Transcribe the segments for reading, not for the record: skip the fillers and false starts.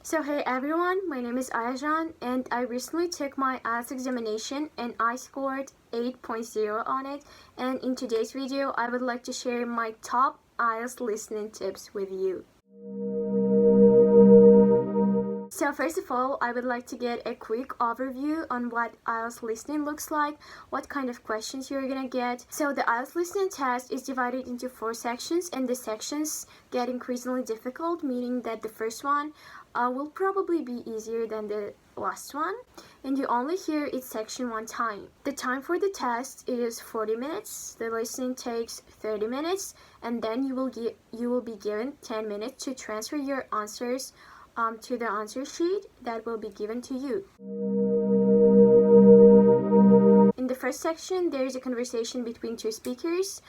So hey everyone, my name is Ayajan and I recently took my IELTS examination and I scored 8.0 on it, and in today's video I would like to share my top IELTS listening tips with you. So first of all, I would like to get a quick overview on what IELTS listening looks like, what kind of questions you're gonna get. So the IELTS listening test is divided into 4 sections, and the sections get increasingly difficult, meaning that the first one will probably be easier than the last one, and you only hear each section one time. The time for the test is 40 minutes, the listening takes 30 minutes, and then you will be given 10 minutes to transfer your answers to the answer sheet that will be given to you. In the first section, there is a conversation between two speakers.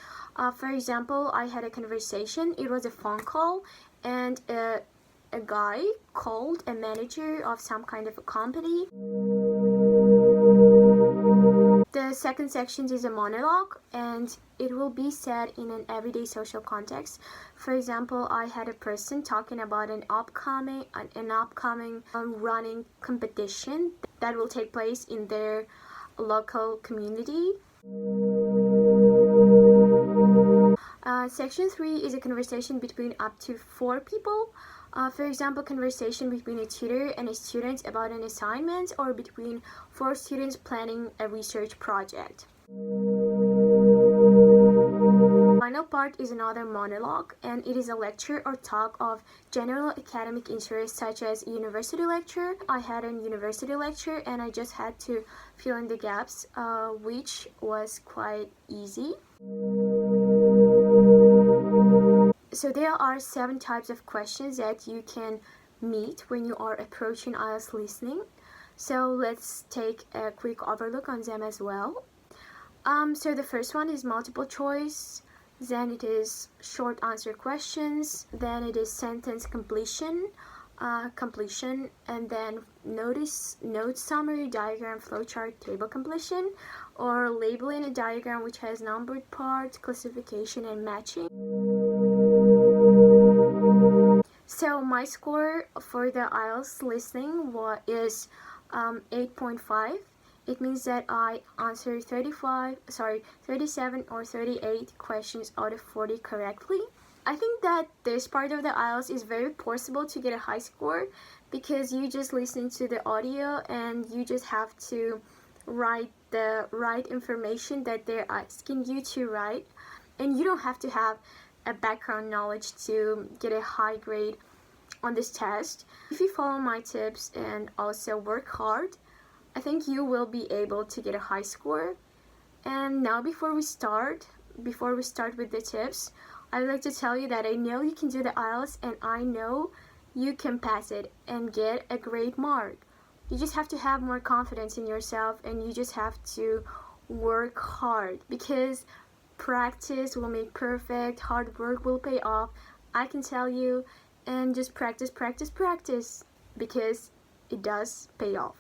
For example, I had a conversation, it was a phone call, and a guy called a manager of some kind of a company. The second section is a monologue, and it will be said in an everyday social context. For example, I had a person talking about an upcoming running competition that will take place in their local community. Section 3 is a conversation between up to 4 people. For example, conversation between a tutor and a student about an assignment, or between 4 students planning a research project. Final part is another monologue, and it is a lecture or talk of general academic interest, such as a university lecture. I had a university lecture and I just had to fill in the gaps, which was quite easy. So there are 7 types of questions that you can meet when you are approaching IELTS listening. So let's take a quick overlook on them as well. So the first one is multiple choice, then it is short answer questions, then it is sentence completion, and then note summary, diagram, flowchart, table completion, or labeling a diagram which has numbered parts, classification, and matching. So my score for the IELTS listening is 8.5. It means that I answered 37 or 38 questions out of 40 correctly. I think that this part of the IELTS is very possible to get a high score, because you just listen to the audio and you just have to write the right information that they're asking you to write, and you don't have to have a background knowledge to get a high grade on this test. If you follow my tips and also work hard, I think you will be able to get a high score. And now before we start with the tips, I would like to tell you that I know you can do the IELTS, and I know you can pass it and get a great mark. You just have to have more confidence in yourself, and you just have to work hard, because practice will make perfect, hard work will pay off, I can tell you. And just practice, because it does pay off.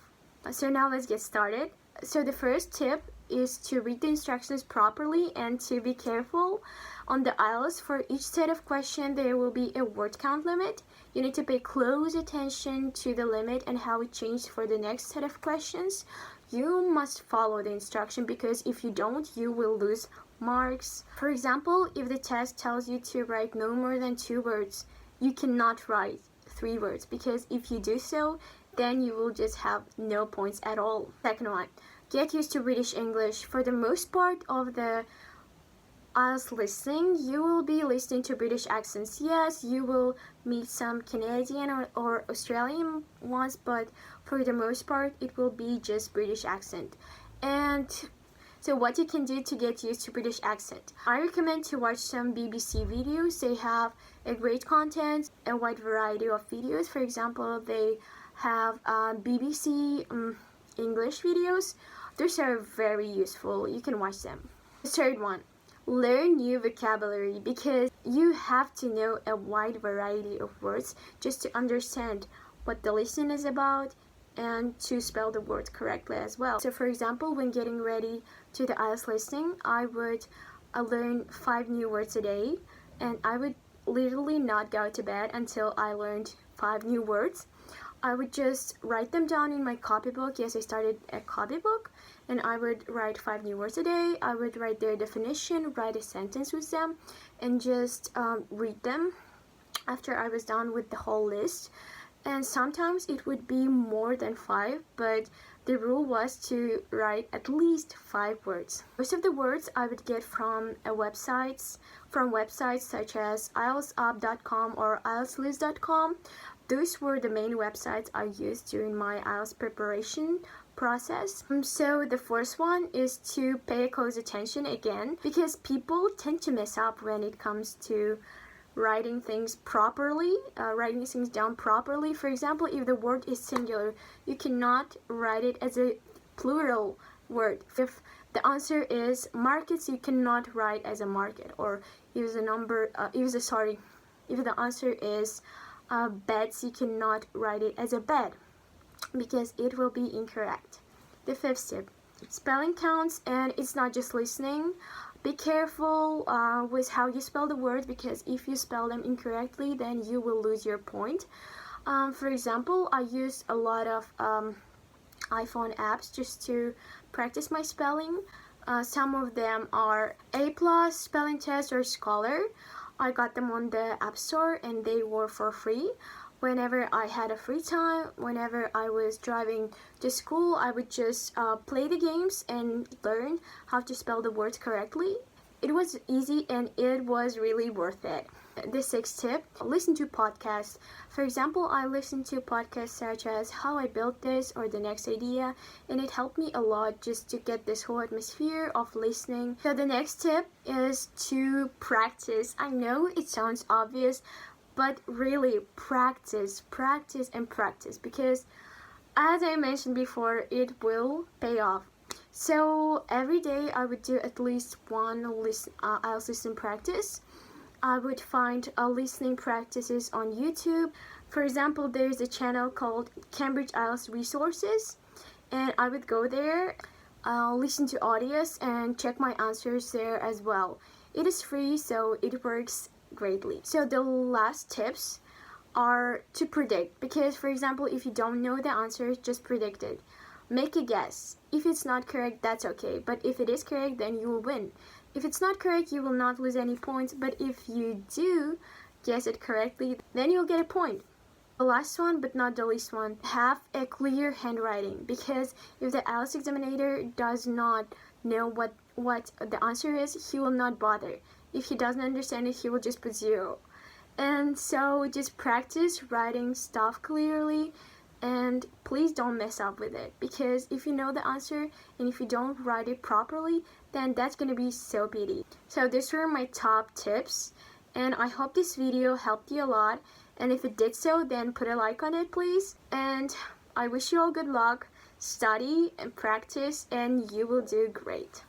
So now let's get started. So the first tip is to read the instructions properly and to be careful. On the IELTS, for each set of questions there will be a word count limit. You need to pay close attention to the limit and how it changed for the next set of questions. You must follow the instruction, because if you don't, you will lose marks. For example, if the test tells you to write no more than 2 words, you cannot write 3 words, because if you do so, then you will just have no points at all. Second one, get used to British English. For the most part of the IELTS listening, you will be listening to British accents. Yes, you will meet some Canadian or Australian ones, but for the most part, it will be just British accent. And so what you can do to get used to British accent, I recommend to watch some BBC videos. They have a great content, a wide variety of videos. For example, they have BBC English videos. Those are very useful. You can watch them. The third one, learn new vocabulary, because you have to know a wide variety of words just to understand what the listening is about and to spell the words correctly as well. So for example, when getting ready to the IELTS listening, I would learn 5 new words a day, and I would literally not go to bed until I learned 5 new words. I would just write them down in my copybook. Yes, I started a copybook, and I would write 5 new words a day. I would write their definition, write a sentence with them, and just read them after I was done with the whole list. And sometimes it would be more than 5, but the rule was to write at least 5 words. Most of the words I would get from websites such as IELTSUp.com or IELTSList.com. Those were the main websites I used during my IELTS preparation process. So the first one is to pay close attention again, because people tend to mess up when it comes to writing things properly, writing things down properly. For example, if the word is singular, you cannot write it as a plural word. If the answer is markets, you cannot write as a market. Or if the answer is beds, you cannot write it as a bed, because it will be incorrect. The 5th tip, spelling counts, and it's not just listening. Be careful with how you spell the words, because if you spell them incorrectly, then you will lose your point. For example, I use a lot of iPhone apps just to practice my spelling. Some of them are A+, Spelling Test, or Scholar. I got them on the App Store, and they were for free. Whenever I had a free time, whenever I was driving to school, I would just play the games and learn how to spell the words correctly. It was easy, and it was really worth it. The 6th tip, listen to podcasts. For example, I listen to podcasts such as How I Built This or The Next Idea, and it helped me a lot just to get this whole atmosphere of listening. So the next tip is to practice. I know it sounds obvious, but really practice, and practice, because as I mentioned before, it will pay off. So every day I would do at least one IELTS listening practice. I would find listening practices on YouTube. For example, there's a channel called Cambridge IELTS Resources, and I would go there, listen to audios, and check my answers there as well. It is free, so it works greatly. So the last tips are to predict, because for example, if you don't know the answer, just predict it. Make a guess. If it's not correct, that's okay, but if it is correct, then you will win. If it's not correct, you will not lose any points, but if you do guess it correctly, then you'll get a point. The last one, but not the least one, have a clear handwriting, because if the IELTS examiner does not know what the answer is, he will not bother. If he doesn't understand it, he will just put 0. And so just practice writing stuff clearly, and please don't mess up with it, because if you know the answer and if you don't write it properly, then that's gonna be so pity. So these were my top tips, and I hope this video helped you a lot, and if it did so, then put a like on it, please. And I wish you all good luck. Study and practice, and you will do great.